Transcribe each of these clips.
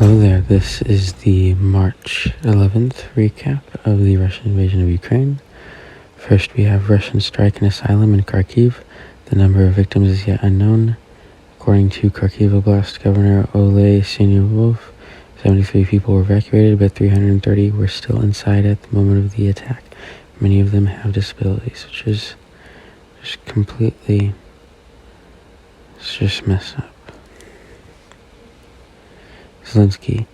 Hello there, this is the March 11th recap of the Russian invasion of Ukraine. First, we have Russian strike and asylum in Kharkiv. The number of victims is yet unknown. According to Kharkiv Oblast Governor Oleh Syniehov, 73 people were evacuated, but 330 were still inside at the moment of the attack. Many of them have disabilities, which is just completely, it's just messed up. Zelensky,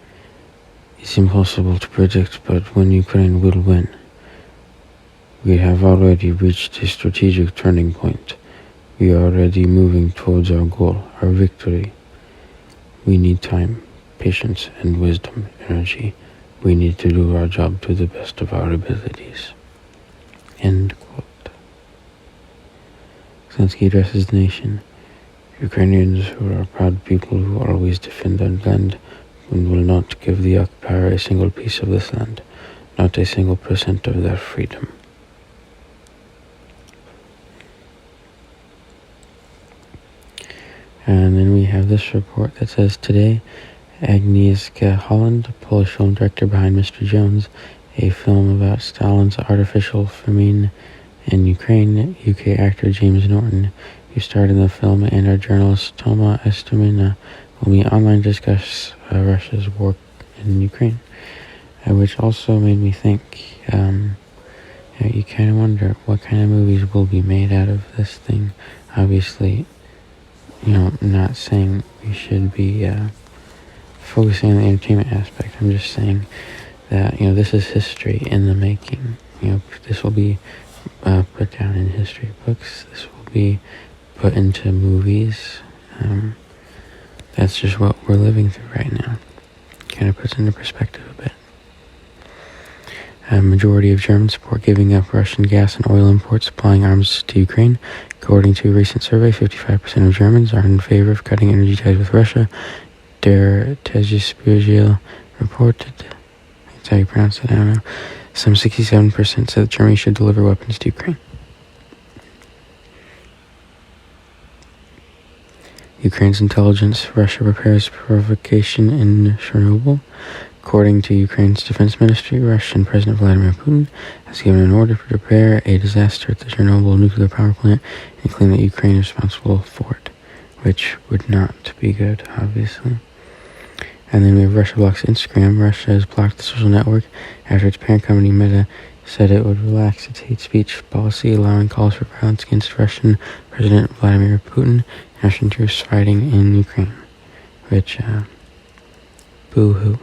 it's impossible to predict, but when Ukraine will win, we have already reached a strategic turning point. We are already moving towards our goal, our victory. We need time, patience, and wisdom, energy. We need to do our job to the best of our abilities. End quote. Zelensky addresses the nation. Ukrainians, who are proud people who always defend their land, and will not give the occupier a single piece of this land, not a single % of their freedom. And then we have this report that says today, Agnieszka Holland, Polish film director behind Mr. Jones, a film about Stalin's artificial famine in Ukraine, UK actor James Norton, who starred in the film, and our journalist Toma Estomina will meet online to discuss Russia's war in Ukraine, which also made me think, you kind of wonder what kind of movies will be made out of this thing. Obviously, I'm not saying we should be focusing on the entertainment aspect. I'm just saying that, this is history in the making. This will be put down in history books. This will be put into movies. That's just what we're living through right now. Kind of puts into perspective a bit. A majority of Germans support giving up Russian gas and oil imports, supplying arms to Ukraine. According to a recent survey, 55% of Germans are in favor of cutting energy ties with Russia. Der Tagesspiegel reported, that's how you pronounce it, I don't know. Some 67% said that Germany should deliver weapons to Ukraine. Ukraine's intelligence, Russia prepares provocation in Chernobyl. According to Ukraine's defense ministry, Russian President Vladimir Putin has given an order to prepare a disaster at the Chernobyl nuclear power plant and claim that Ukraine is responsible for it, which would not be good, obviously. And then we have Russia blocks Instagram. Russia has blocked the social network after its parent company Meta said it would relax its hate speech policy, allowing calls for violence against Russian President Vladimir Putin and Russian troops fighting in Ukraine, which, boo-hoo.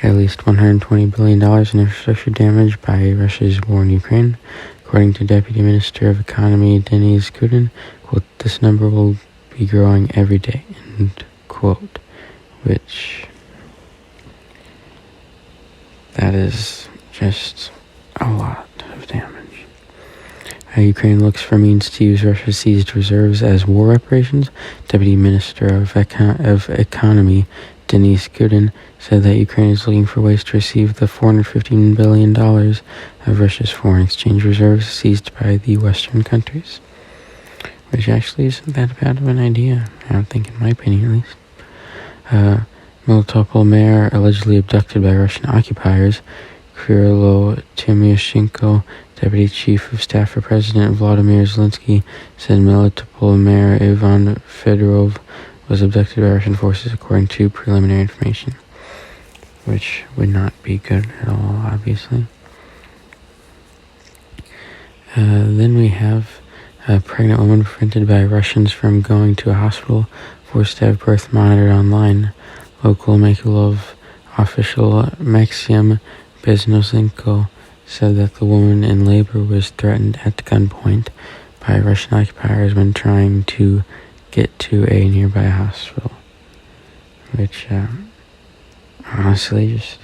At least $120 billion in infrastructure damage by Russia's war in Ukraine. According to Deputy Minister of Economy Denis Kudin, quote, this number will be growing every day, end quote, which, that is just a lot of damage. Ukraine looks for means to use Russia's seized reserves as war reparations. Deputy Minister of Economy Denis Kudin said that Ukraine is looking for ways to receive the $415 billion of Russia's foreign exchange reserves seized by the Western countries, which actually isn't that bad of an idea, I don't think, in my opinion at least. Melitopol mayor allegedly abducted by Russian occupiers. Kirilo Tymoshenko, deputy chief of staff for President Vladimir Zelensky, said Melitopol mayor Ivan Fedorov was abducted by Russian forces, according to preliminary information, which would not be good at all, obviously. Then we have a pregnant woman prevented by Russians from going to a hospital, forced to have birth monitored online. Local Mykolaiv official Maxim Beznosenko said that the woman in labor was threatened at gunpoint by Russian occupiers when trying to get to a nearby hospital, which, honestly, just,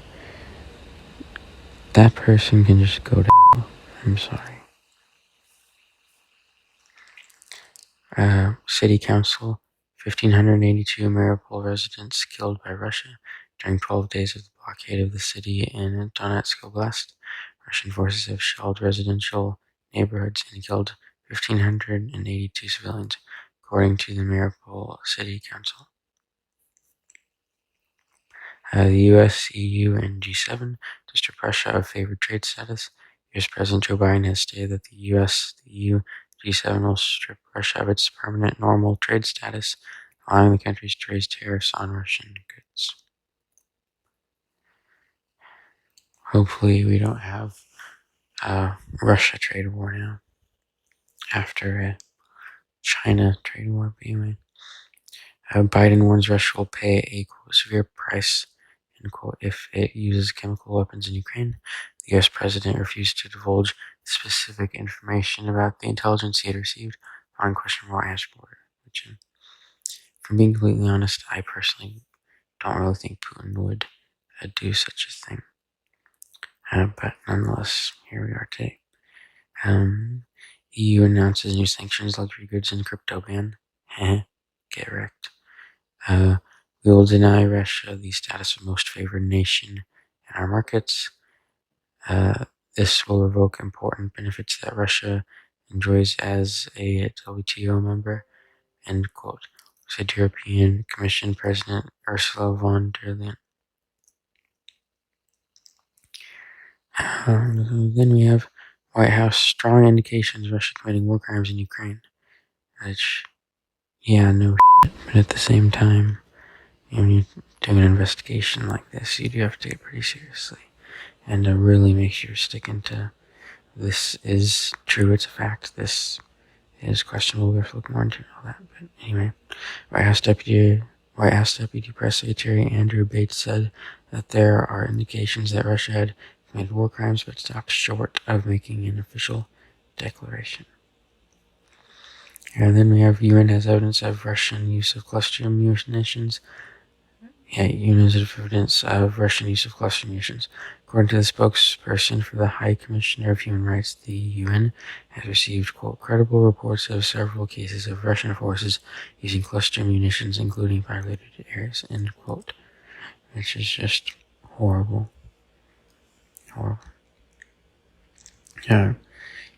that person can just go to hell. I'm sorry. City Council, 1,582 Mariupol residents killed by Russia during 12 days of the blockade of the city in Donetsk Oblast. Russian forces have shelled residential neighborhoods and killed 1,582 civilians, according to the Mariupol City Council. The US, EU, and G7 to strip Russia of favored trade status. US President Joe Biden has stated that the US, the EU, G7 will strip Russia of its permanent normal trade status, allowing the countries to raise tariffs on Russian goods. Hopefully we don't have a Russia trade war now after a China trade war. But anyway, Biden warns Russia will pay a quote, severe price, end quote, if it uses chemical weapons in Ukraine. The U.S. president refused to divulge specific information about the intelligence he had received on questionable border region. From being completely honest, I personally don't really think Putin would do such a thing. But nonetheless, here we are today. EU announces new sanctions, luxury goods, and crypto ban. Get wrecked. We will deny Russia the status of most favored nation in our markets. This will revoke important benefits that Russia enjoys as a WTO member, end quote, said European Commission President Ursula von der Leyen. Then we have White House strong indications Russia committing war crimes in Ukraine. Which, yeah, no shit. But at the same time, when you do an investigation like this, you do have to take it pretty seriously. And really make sure you're sticking to this is true, it's a fact, this is questionable, we have to look more into all that. But anyway, White House Deputy Press Secretary Andrew Bates said that there are indications that Russia had committed war crimes, but stopped short of making an official declaration. And then we have UN has evidence of Russian use of cluster munitions. UN has evidence of Russian use of cluster munitions. According to the spokesperson for the High Commissioner of Human Rights, the UN has received, quote, credible reports of several cases of Russian forces using cluster munitions, including violated areas, end quote. Which is just horrible. Horrible.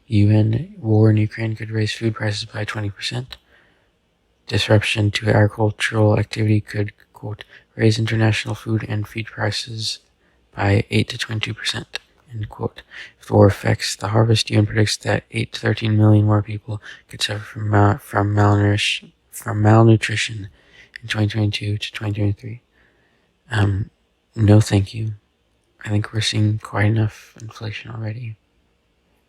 UN war in Ukraine could raise food prices by 20%. Disruption to agricultural activity could, quote, raise international food and feed prices by 8 to 22%, end quote. If the war affects the harvest, UN predicts that 8 to 13 million more people could suffer from malnutrition in 2022 to 2023. No thank you. I think we're seeing quite enough inflation already.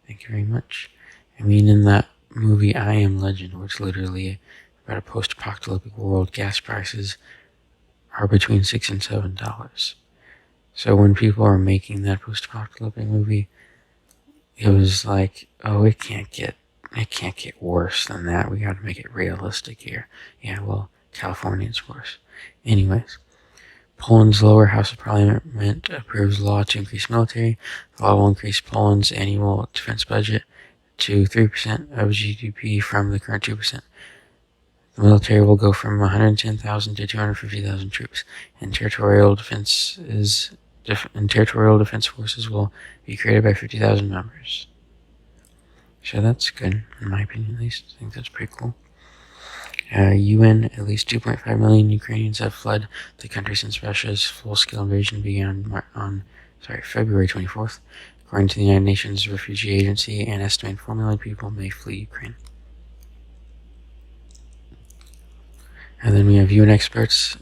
Thank you very much. I mean, in that movie I Am Legend, where it's literally about a post-apocalyptic world, gas prices are between $6 and $7. So when people are making that post-apocalyptic movie, it was like, oh, it can't get worse than that. We got to make it realistic here. Yeah, well, California's worse. Anyways, Poland's lower house of parliament approves law to increase military. The law will increase Poland's annual defense budget to 3% of GDP from the current 2%. The military will go from 110,000 to 250,000 troops, and territorial defense forces will be created by 50,000 members. So that's good, in my opinion at least. I think that's pretty cool. UN, at least 2.5 million Ukrainians have fled the country since Russia's full-scale invasion began on February 24th. According to the United Nations Refugee Agency, an estimated 4 million people may flee Ukraine. And then we have UN experts.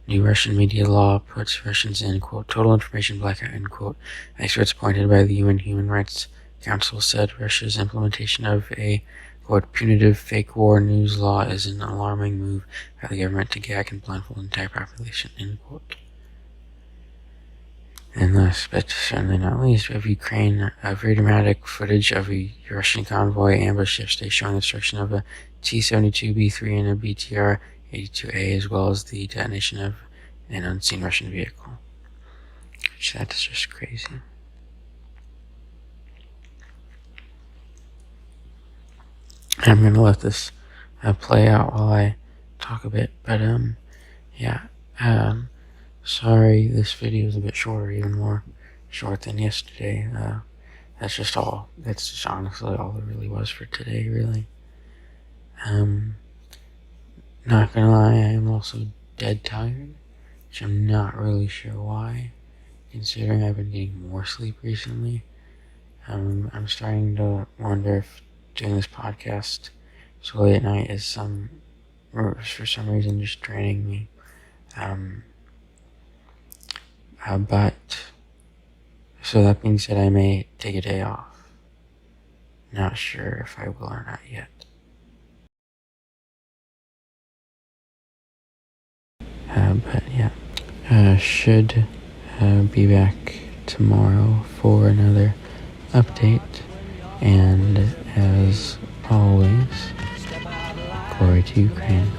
New Russian media law puts Russians in, quote, total information blackout, end quote. Experts appointed by the UN Human Rights Council said Russia's implementation of a, quote, punitive fake war news law is an alarming move by the government to gag and blindfold the entire population, end quote. And last but certainly not least, we have Ukraine, very dramatic footage of a Russian convoy ambush yesterday showing the destruction of a T-72B3 and a BTR-82A, as well as the detonation of an unseen Russian vehicle. Which, that is just crazy. I'm going to let this play out while I talk a bit, but sorry this video is a bit shorter, even more short than yesterday. That's just honestly all it really was for today, really. Not gonna lie, I am also dead tired, which I'm not really sure why, considering I've been getting more sleep recently. I'm starting to wonder if doing this podcast so late at night is for some reason just draining me. But so that being said, I may take a day off. Not sure if I will or not yet. But yeah, should be back tomorrow for another update. And as always, glory to Ukraine.